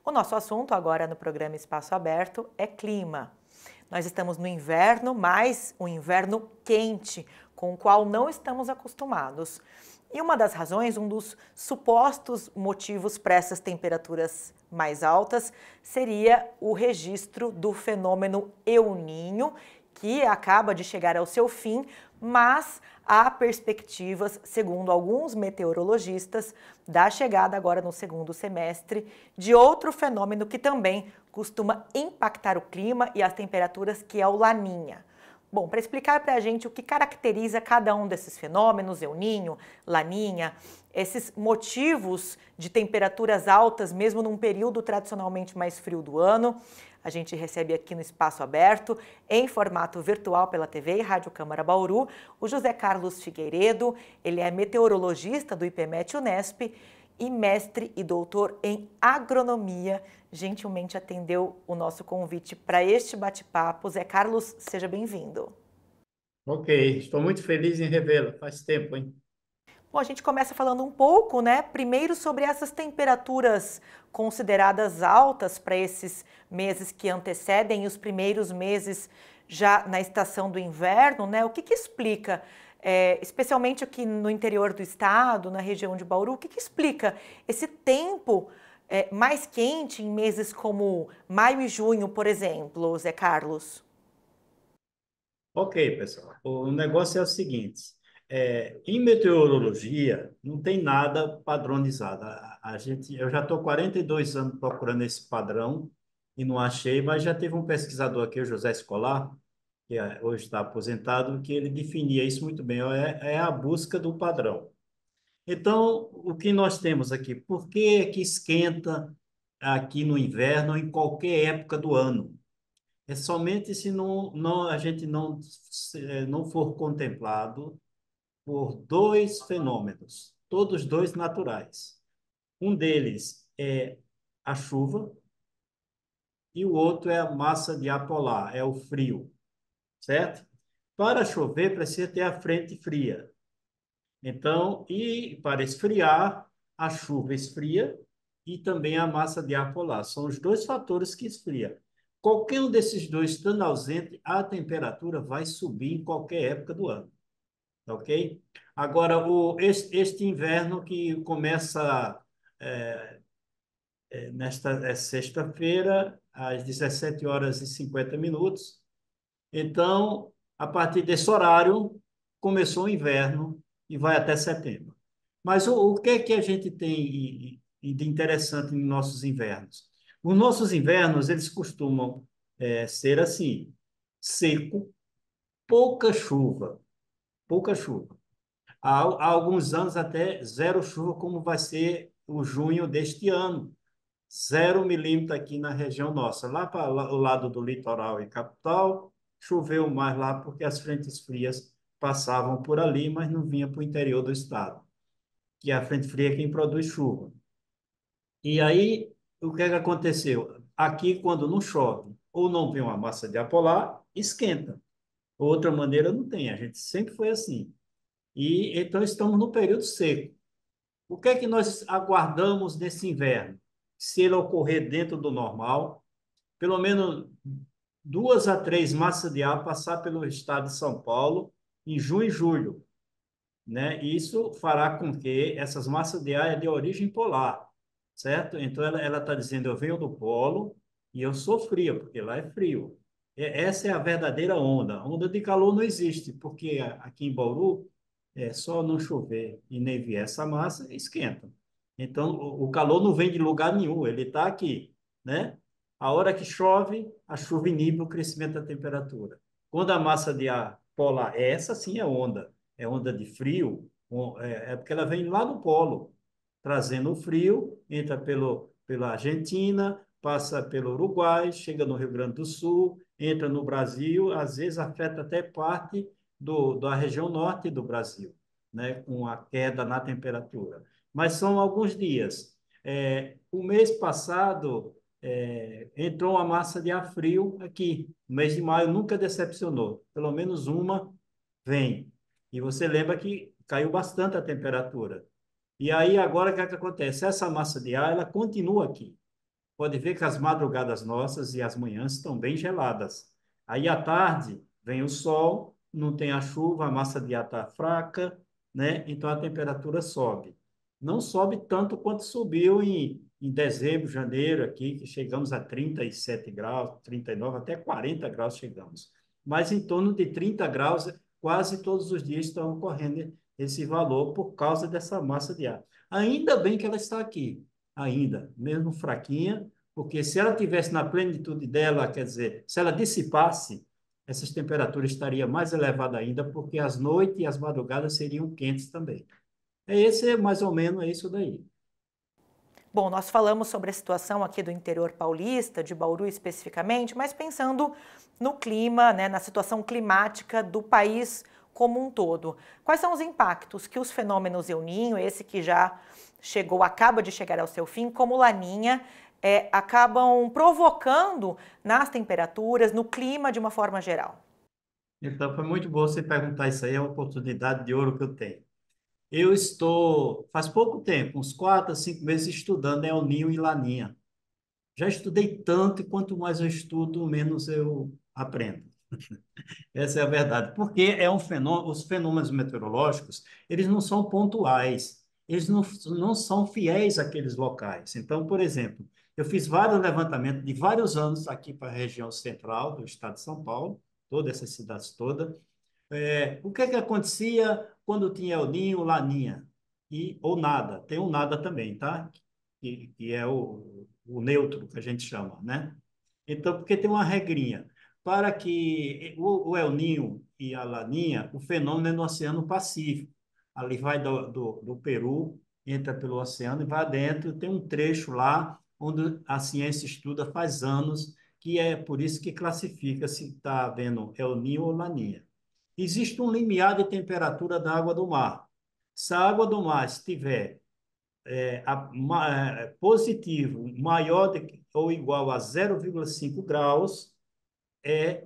O nosso assunto agora no programa Espaço Aberto é clima. Nós estamos no inverno, mas um inverno quente, com o qual não estamos acostumados. E uma das razões, um dos supostos motivos para essas temperaturas mais altas seria o registro do fenômeno El Niño, que acaba de chegar ao seu fim, mas há perspectivas, segundo alguns meteorologistas, da chegada agora no segundo semestre de outro fenômeno que também costuma impactar o clima e as temperaturas, que é o Laninha. Bom, para explicar para a gente o que caracteriza cada um desses fenômenos, El Niño, Laninha, esses motivos de temperaturas altas, mesmo num período tradicionalmente mais frio do ano, a gente recebe aqui no Espaço Aberto, em formato virtual pela TV e Rádio Câmara Bauru, o José Carlos Figueiredo. Ele é meteorologista do IPMET Unesp e mestre e doutor em agronomia. Gentilmente atendeu o nosso convite para este bate-papo. Zé Carlos, seja bem-vindo. Ok, estou muito feliz em revê-la. Faz tempo, hein? Bom, a gente começa falando um pouco, né? Primeiro sobre essas temperaturas consideradas altas para esses meses que antecedem os primeiros meses já na estação do inverno, né? O que explica, especialmente aqui no interior do estado, na região de Bauru, o que explica esse tempo mais quente em meses como maio e junho, por exemplo, Zé Carlos? Ok, pessoal. O negócio é o seguinte: em meteorologia não tem nada padronizado. Eu já estou 42 anos procurando esse padrão e não achei, mas já teve um pesquisador aqui, o José Escolar, que hoje está aposentado, que ele definia isso muito bem. É a busca do padrão. Então, o que nós temos aqui? Por que é que esquenta aqui no inverno ou em qualquer época do ano? É somente se a gente não for contemplado por dois fenômenos, todos dois naturais. Um deles é a chuva e o outro é a massa de ar polar, é o frio, certo? Para chover, precisa ter a frente fria. Então, e para esfriar, a chuva esfria e também a massa de ar polar. São os dois fatores que esfria. Qualquer um desses dois estando ausente, a temperatura vai subir em qualquer época do ano, ok? Agora, este inverno que começa nesta sexta-feira, às 17 horas e 50 minutos. Então, a partir desse horário, começou o inverno e vai até setembro. Mas o que é que a gente tem de interessante em nossos invernos? Os nossos invernos, eles costumam ser assim, seco, pouca chuva, pouca chuva. Há alguns anos até zero chuva, como vai ser o junho deste ano. 0 milímetro aqui na região nossa. Lá para o lado do litoral e capital, choveu mais lá porque as frentes frias passavam por ali, mas não vinha para o interior do estado, que a frente fria é quem produz chuva. E aí, o que é que aconteceu? Aqui, quando não chove ou não vem uma massa de ar polar, esquenta. Outra maneira não tem, a gente sempre foi assim. E então estamos no período seco. O que é que nós aguardamos nesse inverno? Se ele ocorrer dentro do normal, pelo menos 2 a 3 massas de ar passar pelo estado de São Paulo em junho e julho, né? Isso fará com que essas massas de ar é de origem polar, certo? Então ela está dizendo eu venho do polo e eu sou fria porque lá é frio. Essa é a verdadeira onda. Onda de calor não existe porque aqui em Bauru é só não chover e nem vier essa massa esquenta. Então o calor não vem de lugar nenhum, ele está aqui, né? A hora que chove, a chuva inibe o crescimento da temperatura. Quando a massa de ar polar, essa sim é onda de frio, é porque ela vem lá do polo, trazendo o frio, entra pela Argentina, passa pelo Uruguai, chega no Rio Grande do Sul, entra no Brasil, às vezes afeta até parte da região norte do Brasil, né, com a queda na temperatura. Mas são alguns dias. O mês passado, entrou uma massa de ar frio aqui. No mês de maio nunca decepcionou. Pelo menos uma vem. E você lembra que caiu bastante a temperatura. E aí, agora, o que é que acontece? Essa massa de ar, ela continua aqui. pode ver que as madrugadas nossas e as manhãs estão bem geladas. Aí à tarde vem o sol, não tem a chuva, a massa de ar está fraca, né? Então a temperatura sobe. Não sobe tanto quanto subiu em dezembro, janeiro, aqui, que chegamos a 37 graus, 39, até 40 graus chegamos. Mas em torno de 30 graus, quase todos os dias estão ocorrendo esse valor por causa dessa massa de ar. Ainda bem que ela está aqui, ainda, mesmo fraquinha, porque se ela tivesse na plenitude dela, quer dizer, se ela dissipasse, essas temperaturas estariam mais elevadas ainda, porque as noites e as madrugadas seriam quentes também. Esse é mais ou menos isso daí. Bom, nós falamos sobre a situação aqui do interior paulista, de Bauru especificamente, mas pensando no clima, né, na situação climática do país como um todo. Quais são os impactos que os fenômenos El Niño, esse que já chegou, acaba de chegar ao seu fim, como Laninha, acabam provocando nas temperaturas, no clima de uma forma geral? Então, foi muito bom você perguntar isso aí, é uma oportunidade de ouro que eu tenho. Eu estou, faz pouco tempo, uns 4 a 5 meses, estudando El Niño e Laninha. Já estudei tanto e quanto mais eu estudo, menos eu aprendo. Essa é a verdade. Porque é um fenômeno, os fenômenos meteorológicos, eles não são pontuais, eles não são fiéis àqueles locais. Então, por exemplo, eu fiz vários levantamentos de vários anos aqui para a região central do estado de São Paulo, todas essas cidades todas. O que que acontecia quando tinha El Niño, Laninha? Ou nada. Tem um nada também, tá? Que é o neutro, que a gente chama, né? Então, porque tem uma regrinha. Para que o El Niño e a Laninha, o fenômeno é no Oceano Pacífico. Ali vai do Peru, entra pelo oceano e vai adentro. Tem um trecho lá onde a ciência estuda faz anos, que é por isso que classifica se está havendo El Niño ou Laninha. Existe um limiar de temperatura da água do mar. Se a água do mar estiver positivo, maior ou igual a 0,5 graus,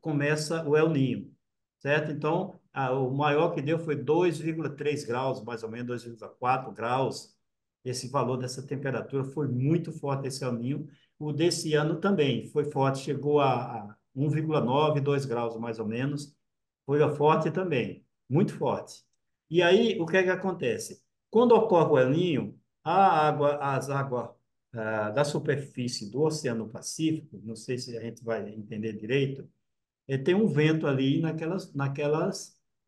começa o El Niño, certo? Então, o maior que deu foi 2,3 graus, mais ou menos 2,4 graus. Esse valor dessa temperatura foi muito forte, esse El Niño. O desse ano também foi forte, chegou a 1,9, 2 graus, mais ou menos. Foi forte também, muito forte. E aí, o que é que acontece? Quando ocorre o El Niño, as águas da superfície do Oceano Pacífico, não sei se a gente vai entender direito, tem um vento ali na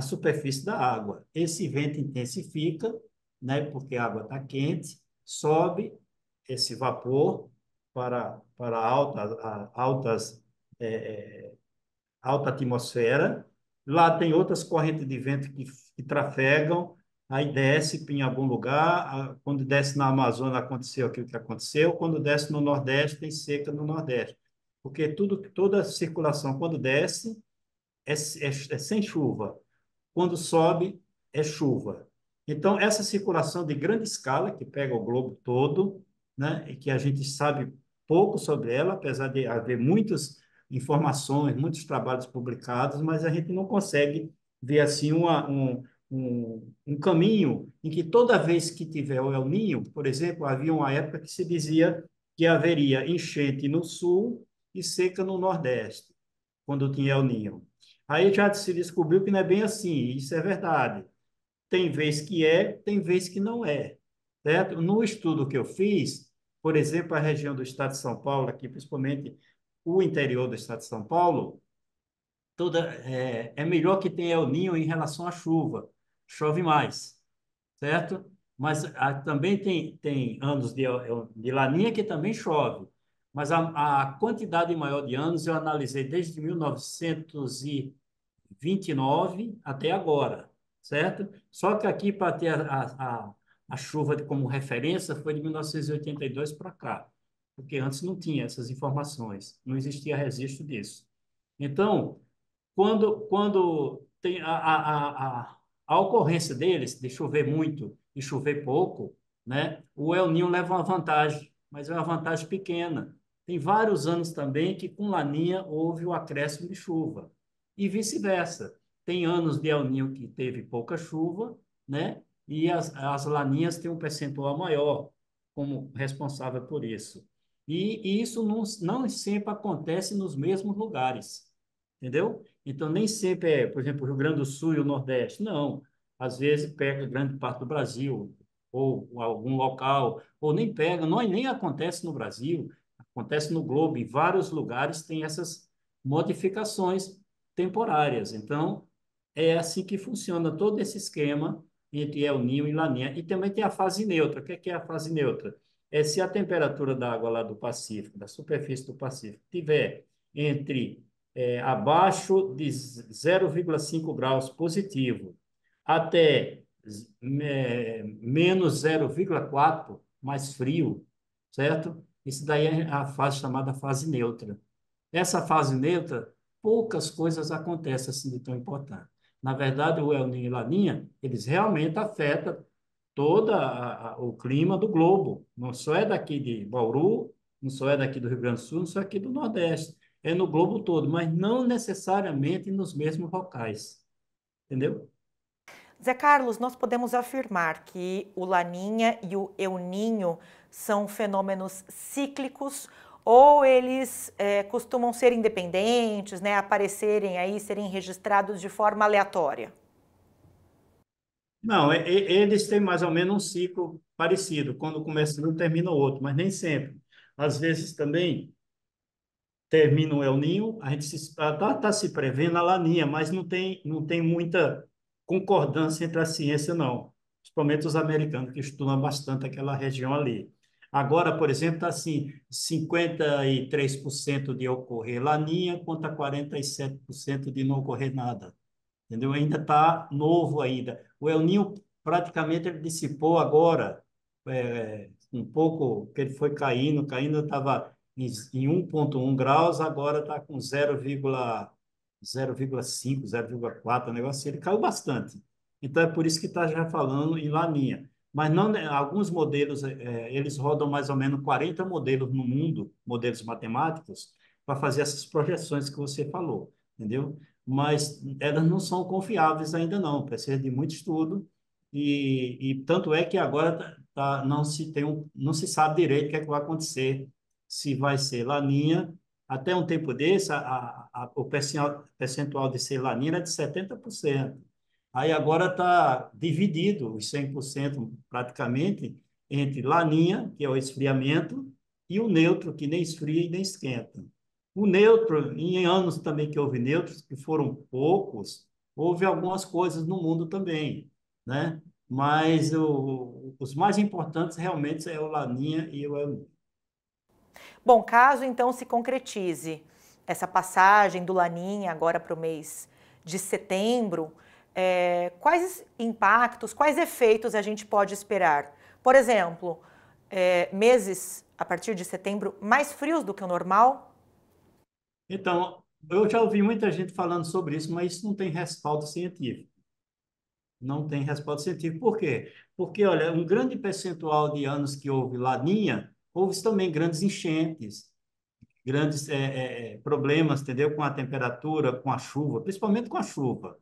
superfície da água. Esse vento intensifica, né, porque a água está quente, sobe esse vapor para altas alta atmosfera. Lá tem outras correntes de vento que trafegam, aí desce em algum lugar. Quando desce na Amazônia, aconteceu aquilo que aconteceu. Quando desce no Nordeste, tem seca no Nordeste. Porque toda a circulação, quando desce, é sem chuva. Quando sobe, é chuva. Então, essa circulação de grande escala, que pega o globo todo, né, e que a gente sabe pouco sobre ela, apesar de haver muitas informações, muitos trabalhos publicados, mas a gente não consegue ver assim um caminho em que toda vez que tiver o El Niño, por exemplo, havia uma época que se dizia que haveria enchente no sul e seca no nordeste, quando tinha El Niño. Aí já se descobriu que não é bem assim, isso é verdade. Tem vez que tem vez que não é, certo? No estudo que eu fiz, por exemplo, a região do estado de São Paulo, aqui principalmente o interior do estado de São Paulo, é melhor que tenha El Niño em relação à chuva, chove mais, certo? Mas também tem anos de Laninha que também chove, mas a quantidade maior de anos eu analisei desde 1929 até agora, certo? Só que aqui, para ter a chuva como referência, foi de 1982 para cá, porque antes não tinha essas informações, não existia registro disso. Então, quando tem a ocorrência deles, de chover muito e chover pouco, né, o El Niño leva uma vantagem, mas é uma vantagem pequena. Tem vários anos também que com Laninha houve o acréscimo de chuva e vice-versa. Tem anos de El Niño que teve pouca chuva, né? E as laninhas têm um percentual maior como responsável por isso. E isso não sempre acontece nos mesmos lugares, entendeu? Então, nem sempre é, por exemplo, o Rio Grande do Sul e o Nordeste. Não. Às vezes pega grande parte do Brasil, ou algum local, ou nem pega, não, nem acontece no Brasil, acontece no globo. Em vários lugares tem essas modificações temporárias. Então, é assim que funciona todo esse esquema entre El Niño e Laninha. E também tem a fase neutra. O que é a fase neutra? É se a temperatura da água lá do Pacífico, da superfície do Pacífico, tiver entre abaixo de 0,5 graus positivo até menos 0,4 mais frio, certo? Isso daí é a fase chamada fase neutra. Essa fase neutra, poucas coisas acontecem assim de tão importante. Na verdade, o El Niño e Laninha, eles realmente afetam todo o clima do globo. Não só é daqui de Bauru, não só é daqui do Rio Grande do Sul, não só é aqui do Nordeste. É no globo todo, mas não necessariamente nos mesmos locais. Entendeu? Zé Carlos, nós podemos afirmar que o Laninha e o El Ninho são fenômenos cíclicos ou eles costumam ser independentes, né, aparecerem aí, serem registrados de forma aleatória? Não, eles têm mais ou menos um ciclo parecido. Quando começa um, termina o outro, mas nem sempre. Às vezes também termina o El Niño, a gente está se prevendo a Laninha, mas não tem muita concordância entre a ciência, não. Principalmente os americanos, que estudam bastante aquela região ali. Agora, por exemplo, está assim, 53% de ocorrer Laninha contra 47% de não ocorrer nada. Entendeu? Ainda está novo ainda. O El Niño praticamente ele dissipou agora, um pouco que ele foi caindo, estava em 1,1 graus, agora está com 0,5, 0,4, o negócio assim, ele caiu bastante. Então é por isso que está já falando em Laninha. Mas não, né, alguns modelos, eles rodam mais ou menos 40 modelos no mundo, modelos matemáticos, para fazer essas projeções que você falou, entendeu? Mas elas não são confiáveis ainda não, precisa de muito estudo e tanto é que agora não se sabe direito o que é que vai acontecer, se vai ser laninha, até um tempo desse o percentual de ser laninha era de 70%. Aí agora está dividido os 100% praticamente entre laninha, que é o esfriamento, e o neutro, que nem esfria e nem esquenta. O neutro, em anos também que houve neutros, que foram poucos, houve algumas coisas no mundo também, né? Mas os mais importantes realmente é o Laninha e o El Niño. Bom, caso então se concretize essa passagem do Laninha agora para o mês de setembro, quais impactos, quais efeitos a gente pode esperar? Por exemplo, meses a partir de setembro mais frios do que o normal? Então, eu já ouvi muita gente falando sobre isso, mas isso não tem respaldo científico. Não tem respaldo científico. Por quê? Porque, olha, um grande percentual de anos que houve laninha, houve também grandes enchentes, grandes problemas, entendeu? Com a temperatura, com a chuva, principalmente com a chuva.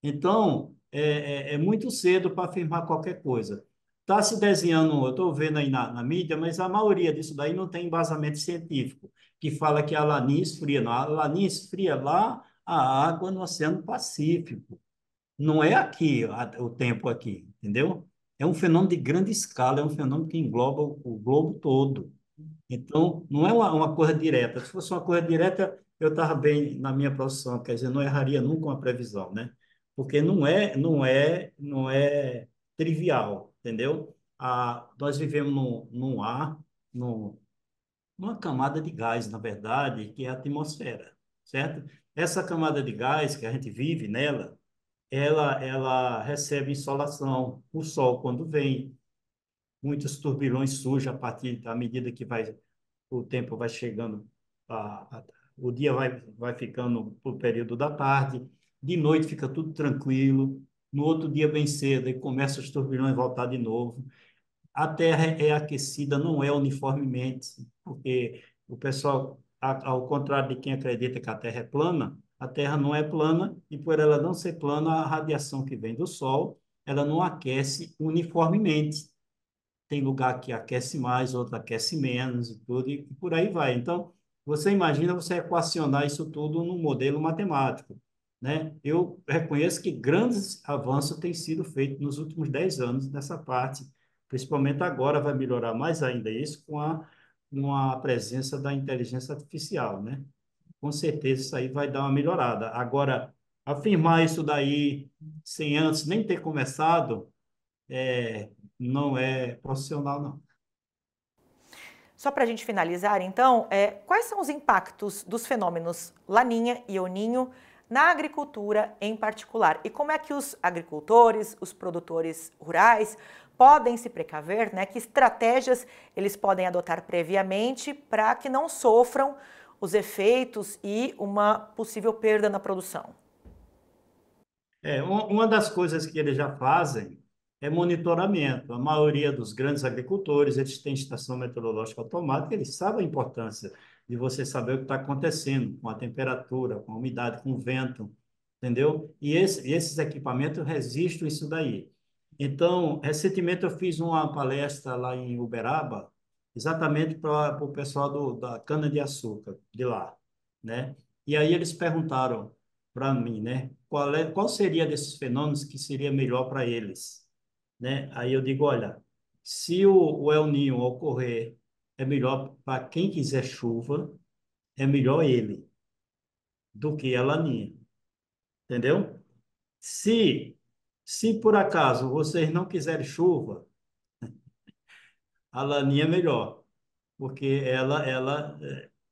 Então, é muito cedo para afirmar qualquer coisa. Está se desenhando, eu estou vendo aí na mídia, mas a maioria disso daí não tem embasamento científico, que fala que a Laninha esfria. Não, a Laninha esfria lá a água no Oceano Pacífico. Não é aqui, o tempo aqui, entendeu? É um fenômeno de grande escala, é um fenômeno que engloba o globo todo. Então, não é uma coisa direta. Se fosse uma coisa direta, eu estava bem na minha profissão, quer dizer, não erraria nunca uma previsão, né? Porque não é trivial, entendeu? Nós vivemos num ar, numa camada de gás, na verdade, que é a atmosfera, certo? Essa camada de gás que a gente vive nela, ela recebe insolação, o sol quando vem, muitos turbilhões surgem a partir da medida que o tempo vai chegando, o dia vai ficando para o período da tarde, de noite fica tudo tranquilo, no outro dia bem cedo, aí começa os turbilhões a voltar de novo. A Terra é aquecida, não é uniformemente, porque o pessoal, ao contrário de quem acredita que a Terra é plana, a Terra não é plana e por ela não ser plana, a radiação que vem do Sol, ela não aquece uniformemente. tem lugar que aquece mais, outro aquece menos e tudo, e por aí vai. Então, você imagina você equacionar isso tudo num modelo matemático, né? Eu reconheço que grandes avanços têm sido feitos nos últimos 10 anos nessa parte, principalmente agora vai melhorar mais ainda isso com a presença da inteligência artificial, né? Com certeza isso aí vai dar uma melhorada. Agora, afirmar isso daí sem antes nem ter começado, não é profissional, não. Só para a gente finalizar, então, quais são os impactos dos fenômenos Laninha e El Niño na agricultura em particular? E como é que os agricultores, os produtores rurais, podem se precaver, né? Que estratégias eles podem adotar previamente para que não sofram os efeitos e uma possível perda na produção? Uma das coisas que eles já fazem é monitoramento. A maioria dos grandes agricultores, eles têm estação meteorológica automática, eles sabem a importância de você saber o que está acontecendo com a temperatura, com a umidade, com o vento, entendeu? E esses equipamentos resistem isso daí. Então, recentemente eu fiz uma palestra lá em Uberaba, exatamente para o pessoal da cana-de-açúcar de lá, né? E aí eles perguntaram para mim, né? Qual seria desses fenômenos que seria melhor para eles, né? Aí eu digo, olha, se o El Niño ocorrer, é melhor para quem quiser chuva, é melhor ele do que a Laninha, entendeu? Se se por acaso vocês não quiserem chuva, a Laninha é melhor, porque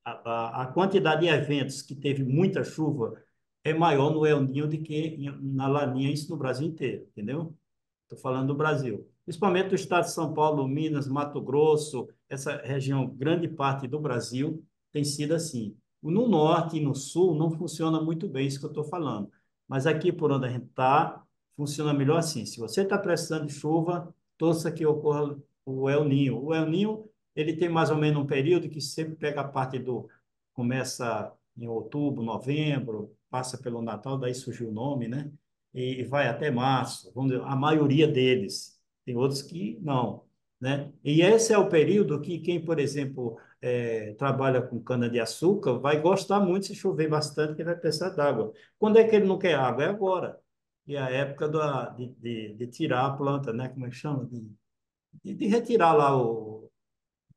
a quantidade de eventos que teve muita chuva é maior no El Niño do que na Laninha, isso no Brasil inteiro, entendeu? Estou falando do Brasil. Principalmente do estado de São Paulo, Minas, Mato Grosso, essa região, grande parte do Brasil tem sido assim. No norte e no sul não funciona muito bem isso que eu estou falando. Mas aqui por onde a gente está, funciona melhor assim. Se você está precisando de chuva, torça que ocorra o El Niño. O El Niño, ele tem mais ou menos um período que sempre pega a parte do... Começa em outubro, novembro, passa pelo Natal, daí surgiu o nome, né? E vai até março, vamos dizer, a maioria deles. Tem outros que não, né? E esse é o período que quem, por exemplo, trabalha com cana-de-açúcar vai gostar muito se chover bastante, que vai precisar d'água. Quando é que ele não quer água? É agora. E é a época de tirar a planta, né? Como é que chama? De retirar lá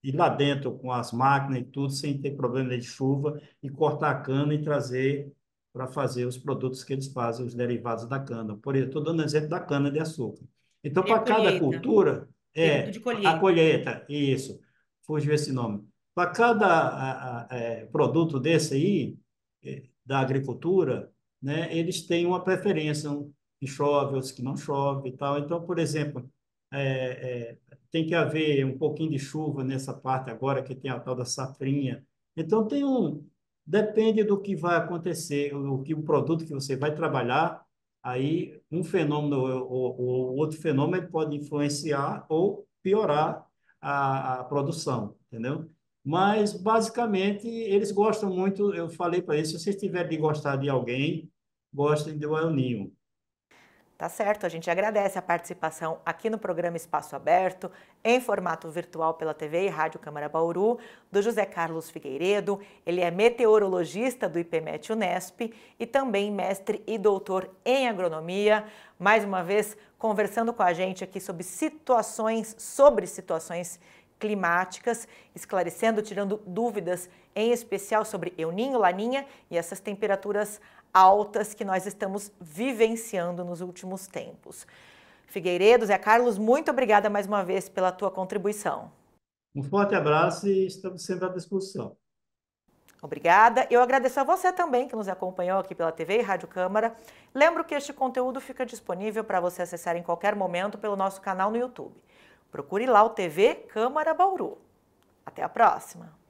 ir lá dentro com as máquinas e tudo, sem ter problema de chuva, e cortar a cana e trazer para fazer os produtos que eles fazem, os derivados da cana. Por exemplo, estou dando exemplo da cana de açúcar. Então, Seria a para cada colheita, cultura, período de a colheita. colheita, isso, fugiu esse nome. Para cada produto desse aí, da agricultura, né, eles têm uma preferência, um que chove, outros que não chove e tal. Então, por exemplo, tem que haver um pouquinho de chuva nessa parte agora que tem a tal da safrinha. Então depende do que vai acontecer, o produto que você vai trabalhar, aí um fenômeno ou outro fenômeno pode influenciar ou piorar a produção, entendeu? Mas basicamente eles gostam muito, eu falei para eles, se vocês tiverem de gostar de alguém, gostem do El Niño. Tá certo, a gente agradece a participação aqui no programa Espaço Aberto, em formato virtual pela TV e Rádio Câmara Bauru, do José Carlos Figueiredo. Ele é meteorologista do IPMET Unesp e também mestre e doutor em agronomia. Mais uma vez, conversando com a gente aqui sobre situações climáticas, esclarecendo, tirando dúvidas, em especial sobre El Niño, Laninha e essas temperaturas altas que nós estamos vivenciando nos últimos tempos. Figueiredo, Zé Carlos, muito obrigada mais uma vez pela tua contribuição. Um forte abraço e estamos sempre à disposição. Obrigada. Eu agradeço a você também que nos acompanhou aqui pela TV e Rádio Câmara. Lembro que este conteúdo fica disponível para você acessar em qualquer momento pelo nosso canal no YouTube. Procure lá o TV Câmara Bauru. Até a próxima!